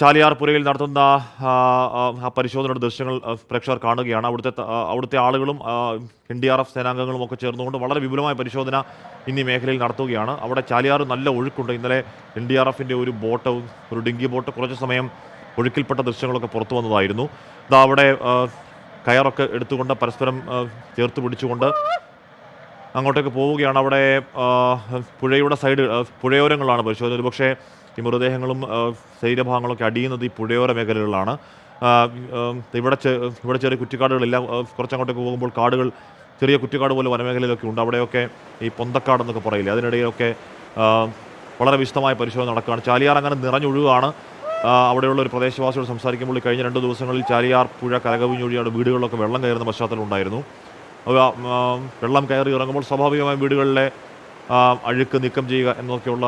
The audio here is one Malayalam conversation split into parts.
ചാലിയാർ പുരയിൽ നടത്തുന്ന പരിശോധനയുടെ ദൃശ്യങ്ങൾ പ്രേക്ഷകർ കാണുകയാണ്. അവിടുത്തെ ആളുകളും NDRF സേനാംഗങ്ങളും ഒക്കെ ചേർന്നുകൊണ്ട് വളരെ വിപുലമായ പരിശോധന ഇന്ന് ഈ മേഖലയിൽ നടത്തുകയാണ്. അവിടെ ചാലിയാർ നല്ല ഒഴുക്കുണ്ട്. ഇന്നലെ NDRFിൻ്റെ ഒരു ബോട്ട്, ഒരു ഡിങ്കി ബോട്ട് കുറച്ച് സമയം ഒഴുക്കിൽപ്പെട്ട ദൃശ്യങ്ങളൊക്കെ പുറത്തു വന്നതായിരുന്നു. അവിടെ കയറൊക്കെ എടുത്തുകൊണ്ട് പരസ്പരം ചേർത്ത് പിടിച്ചുകൊണ്ട് അങ്ങോട്ടേക്ക് പോവുകയാണ്. അവിടെ പുഴയുടെ സൈഡ്, പുഴയോരങ്ങളാണ് പരിശോധന. ഒരുപക്ഷേ ഈ മൃതദേഹങ്ങളും ശരീരഭാഗങ്ങളൊക്കെ അടിയുന്നത് ഈ പുഴയോര മേഖലകളിലാണ്. ഇവിടെ ചെറിയ കുറ്റിക്കാടുകളില്ല. കുറച്ചങ്ങോട്ടേക്ക് പോകുമ്പോൾ കാടുകൾ, ചെറിയ കുറ്റിക്കാട് പോലെ വനമേഖലയിലൊക്കെ ഉണ്ട്. അവിടെയൊക്കെ ഈ പൊന്തക്കാടെന്നൊക്കെ പറയില്ലേ, അതിനിടയിലൊക്കെ വളരെ വിശദമായ പരിശോധന നടക്കുകയാണ്. ചാലിയാർ അങ്ങനെ നിറഞ്ഞൊഴുകാണ്. അവിടെയുള്ള ഒരു പ്രദേശവാസിയോട് സംസാരിക്കുമ്പോൾ കഴിഞ്ഞ 2 ദിവസങ്ങളിൽ ചാലിയാർ പുഴ കരകവിഞ്ഞൊഴിയാണ് വീടുകളിലൊക്കെ വെള്ളം കയറുന്ന പശ്ചാത്തലം ഉണ്ടായിരുന്നു. വെള്ളം കയറി ഇറങ്ങുമ്പോൾ സ്വാഭാവികമായും വീടുകളിലെ അഴുക്ക് നീക്കം ചെയ്യുക എന്നൊക്കെയുള്ള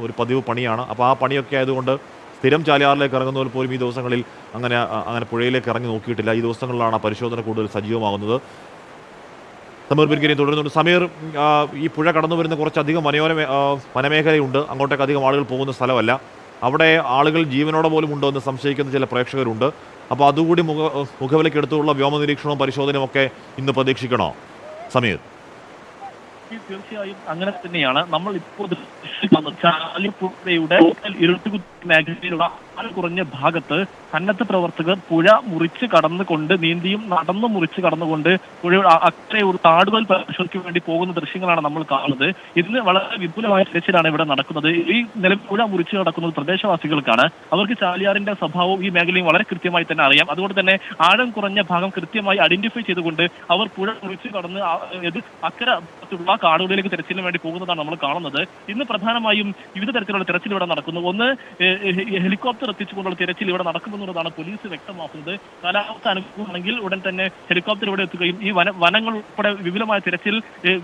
ഒരു പതിവ് പണിയാണ്. അപ്പോൾ ആ പണിയൊക്കെ ആയതുകൊണ്ട് സ്ഥിരം ചാലിയാറിലേക്ക് ഇറങ്ങുന്നവർ പോലും ഈ ദിവസങ്ങളിൽ അങ്ങനെ പുഴയിലേക്ക് ഇറങ്ങി നോക്കിയിട്ടില്ല. ഈ ദിവസങ്ങളിലാണ് ആ പരിശോധന കൂടുതൽ സജീവമാകുന്നത്. സമീർ ബിർഗിനി തുടരുന്നുണ്ട്. സമീർ, ഈ പുഴ കടന്നു വരുന്ന കുറച്ചധികം വനമേഖലയുണ്ട്. അങ്ങോട്ടേക്ക് അധികം ആളുകൾ പോകുന്ന സ്ഥലമല്ല. അവിടെ ആളുകൾ ജീവനോടെ പോലും ഉണ്ടോ എന്ന് സംശയിക്കുന്ന ചില പ്രേക്ഷകരുണ്ട്. അപ്പോൾ അതുകൂടി മുഖവിലേക്ക് എടുത്തുള്ള വ്യോമ നിരീക്ഷണവും പരിശോധനയും ഒക്കെ ഇന്ന് പ്രതീക്ഷിക്കണോ സമീർ? തീർച്ചയായും അങ്ങനെ തന്നെയാണ്. നമ്മൾ ഇപ്പോൾ ചാലിപ്പുഴയുടെ ഇരുട്ടുകുത്തി മേഖലയിലുള്ള കുറഞ്ഞ ഭാഗത്ത് സന്നദ്ധ പ്രവർത്തകർ പുഴ മുറിച്ച് കടന്നുകൊണ്ട്, നീന്തിയും നടന്നു മുറിച്ച് കടന്നുകൊണ്ട് പുഴയുടെ അക്കരെ ഒരു താടുവൽ പരിശോധനയ്ക്ക് വേണ്ടി പോകുന്ന ദൃശ്യങ്ങളാണ് നമ്മൾ കാണുന്നത്. ഇതിന് വളരെ വിപുലമായ തിരച്ചിലാണ് ഇവിടെ നടക്കുന്നത്. ഈ നിലവിൽ പുഴ മുറിച്ച് നടക്കുന്നത് പ്രദേശവാസികൾക്കാണ്. അവർക്ക് ചാലിയാറിന്റെ സ്വഭാവവും ഈ മേഖലയും വളരെ കൃത്യമായി തന്നെ അറിയാം. അതുകൊണ്ട് തന്നെ ആഴം കുറഞ്ഞ ഭാഗം കൃത്യമായി ഐഡന്റിഫൈ ചെയ്തുകൊണ്ട് അവർ പുഴ മുറിച്ച് കടന്ന് അക്കരത്തുള്ള കാടുകളിലേക്ക് തിരച്ചിലിന് വേണ്ടി പോകുന്നതാണ് നമ്മൾ കാണുന്നത്. ഇന്ന് പ്രധാനമായും വിവിധ തരത്തിലുള്ള തിരച്ചിൽ ഇവിടെ നടക്കുന്നു. ഒന്ന്, ഹെലികോപ്റ്റർ എത്തിച്ചുകൊണ്ടുള്ള തിരച്ചിൽ ഇവിടെ നടക്കുമെന്നുള്ളതാണ് പോലീസ് വ്യക്തമാക്കുന്നത്. കാലാവസ്ഥ അനുകൂലമാണെങ്കിൽ ഉടൻ തന്നെ ഹെലികോപ്റ്റർ ഇവിടെ എത്തുകയും ഈ വനങ്ങൾ ഉൾപ്പെടെ വിപുലമായ തിരച്ചിൽ,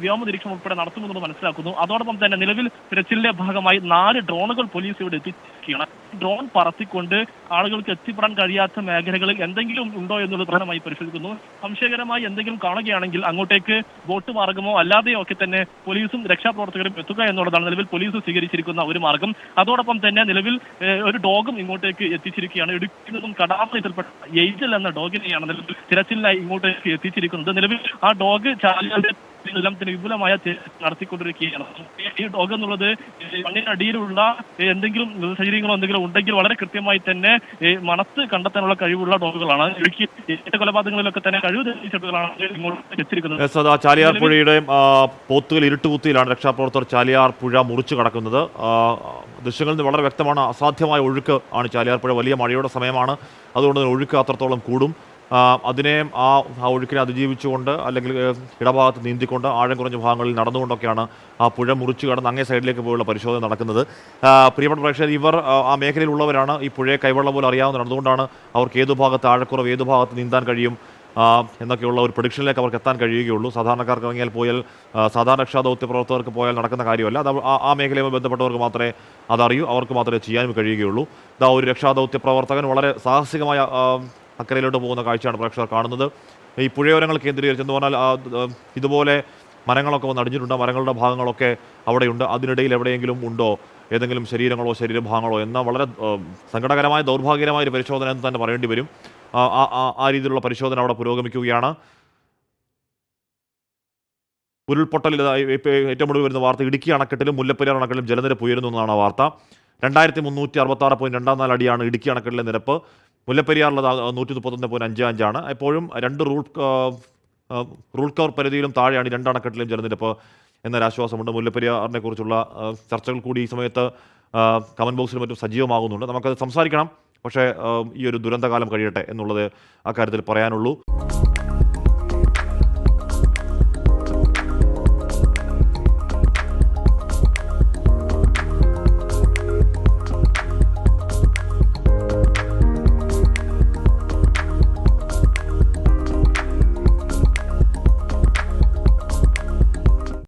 വ്യോമ നിരീക്ഷണം ഉൾപ്പെടെ നടത്തുമെന്നുള്ളത് മനസ്സിലാക്കുന്നു. അതോടൊപ്പം തന്നെ നിലവിൽ തിരച്ചിലിന്റെ ഭാഗമായി 4 ഡ്രോണുകൾ പോലീസ് ഇവിടെ എത്തിക്കുകയാണ്. ഡ്രോൺ പറത്തിക്കൊണ്ട് ആളുകൾക്ക് എത്തിപ്പെടാൻ കഴിയാത്ത മേഖലകളിൽ എന്തെങ്കിലും ഉണ്ടോ എന്നുള്ളത് പ്രധാനമായി പരിശോധിക്കുന്നു. സംശയകരമായി എന്തെങ്കിലും കാണുകയാണെങ്കിൽ അങ്ങോട്ടേക്ക് ബോട്ട് മാർഗമോ അല്ലാതെയോ ഒക്കെ തന്നെ പോലീസും രക്ഷാപ്രവർത്തകരും എത്തുക എന്നുള്ളതാണ് നിലവിൽ പോലീസ് സ്വീകരിച്ചിരിക്കുന്ന ഒരു മാർഗം. അതോടൊപ്പം തന്നെ നിലവിൽ ഒരു ഡോഗും ഇങ്ങോട്ടേക്ക് എത്തിച്ചിരിക്കുകയാണ്. ഇടുക്കിയിൽ നിന്നും കടാമത്തിൽപ്പെട്ട ഏഞ്ചൽ എന്ന ഡോഗിനെയാണ് നിലവിൽ തിരച്ചിലിനായി ഇങ്ങോട്ടേക്ക് എത്തിച്ചിരിക്കുന്നത്. നിലവിൽ ആ ഡോഗ് ചാലിയാറിന്റെ വിപുലമായ നടത്തിക്കൊണ്ടിരിക്കുകയാണ്. ഈ ഡോഗ് എന്നുള്ളത് മണ്ണിനടിയിലുള്ള എന്തെങ്കിലും ശരീരങ്ങളോ എന്തെങ്കിലും ഉണ്ടെങ്കിൽ വളരെ കൃത്യമായി തന്നെ മണത്ത് കണ്ടെത്താനുള്ള കഴിവുള്ള ഡോഗുകളാണ്. ഇടുക്കി കൊലപാതകങ്ങളിലൊക്കെ തന്നെ കഴിവ് തെളിയിച്ചെടുകളാണ് ഇങ്ങോട്ട് എത്തിച്ചിരിക്കുന്നത്. ചാലിയാർ പുഴയുടെ പോത്തുകൾ ഇരുട്ടുകുത്തിയിലാണ് രക്ഷാപ്രവർത്തകർ ചാലിയാർ പുഴ മുറിച്ചു കടക്കുന്നത്. ദൃശ്യങ്ങളിൽ നിന്ന് വളരെ വ്യക്തമാണ്. അസാധ്യമായ ഒഴുക്ക് ആണ് ചാലിയാർ പുഴ. വലിയ മഴയുടെ സമയമാണ്. അതുകൊണ്ട് തന്നെ ഒഴുക്ക് അത്രത്തോളം കൂടും. അതിനെ ആ ഒഴുക്കിനെ അതിജീവിച്ചുകൊണ്ട്, അല്ലെങ്കിൽ ഇടഭാഗത്ത് നീന്തിക്കൊണ്ട്, ആഴം കുറഞ്ഞ ഭാഗങ്ങളിൽ നടന്നുകൊണ്ടൊക്കെയാണ് ആ പുഴ മുറിച്ചു കടന്ന് അങ്ങേ സൈഡിലേക്ക് പോയുള്ള പരിശോധന നടക്കുന്നത്. പ്രിയപ്പെട്ട പ്രേക്ഷകർ, ഇവർ ആ മേഖലയിലുള്ളവരാണ്. ഈ പുഴയെ കൈവെള്ളം പോലെ അറിയാവുന്നതാണ്. അതുകൊണ്ടാണ് അവർക്ക് ഏതു ഭാഗത്ത് ആഴക്കുറവ്, ഏതു ഭാഗത്ത് നീന്താൻ കഴിയും എന്നൊക്കെയുള്ള ഒരു പ്രഡിക്ഷനിലേക്ക് അവർക്ക് എത്താൻ കഴിയുകയുള്ളൂ. സാധാരണക്കാർക്ക് ഇറങ്ങിയാൽ പോയാൽ, സാധാരണ രക്ഷാദൗത്യ പ്രവർത്തകർക്ക് പോയാൽ നടക്കുന്ന കാര്യമല്ല. അത് ആ മേഖലയുമായി ബന്ധപ്പെട്ടവർക്ക് മാത്രമേ അതറിയൂ, അവർക്ക് മാത്രമേ ചെയ്യാനും കഴിയുകയുള്ളൂ. ഒരു രക്ഷാദൗത്യ പ്രവർത്തകൻ വളരെ സാഹസികമായ അക്കരയിലോട്ട് പോകുന്ന കാഴ്ചയാണ് പ്രേക്ഷകർ കാണുന്നത്. ഈ പുഴയോരങ്ങൾ കേന്ദ്രീകരിച്ചെന്ന് പറഞ്ഞാൽ ഇതുപോലെ മരങ്ങളൊക്കെ വന്ന് അടിഞ്ഞിട്ടുണ്ട്. മരങ്ങളുടെ ഭാഗങ്ങളൊക്കെ അവിടെയുണ്ട്. അതിനിടയിൽ എവിടെയെങ്കിലും ഉണ്ടോ ഏതെങ്കിലും ശരീരങ്ങളോ ശരീരഭാഗങ്ങളോ എന്ന വളരെ സങ്കടകരമായ, ദൗർഭാഗ്യകരമായ ഒരു പരിശോധന എന്ന് തന്നെ പറയേണ്ടി വരും. ആ രീതിയിലുള്ള പരിശോധന അവിടെ പുരോഗമിക്കുകയാണ്. ഉരുൾപൊട്ടൽ, ഏറ്റവും ഒടുവിൽ വരുന്ന വാർത്ത, ഇടുക്കി അണക്കെട്ടിലും മുല്ലപ്പെരിയാർ അണക്കെട്ടിലും ജലനിരപ്പ് ഉയരുന്നു എന്നാണ് വാർത്ത. 2366.24 അടിയാണ് ഇടുക്കി അണക്കെട്ടിലെ നിരപ്പ്. മുല്ലപ്പെരിയാറിലത് 131.55 എപ്പോഴും 2 റൂൾ കവർ പരിധിയിലും താഴെയാണ് 2 അണക്കെട്ടിലെയും ജലനിരപ്പ് എന്നൊരാശ്വാസമുണ്ട്. മുല്ലപ്പെരിയാറിനെ കുറിച്ചുള്ള ചർച്ചകൾ കൂടി ഈ സമയത്ത് കമന്റ് ബോക്സിലും മറ്റും സജീവമാകുന്നുണ്ട്. നമുക്കത് സംസാരിക്കണം. പക്ഷേ ഈ ഒരു ദുരന്തകാലം കഴിയട്ടെ എന്നുള്ളത് അക്കാര്യത്തിൽ പറയാനുള്ളൂ.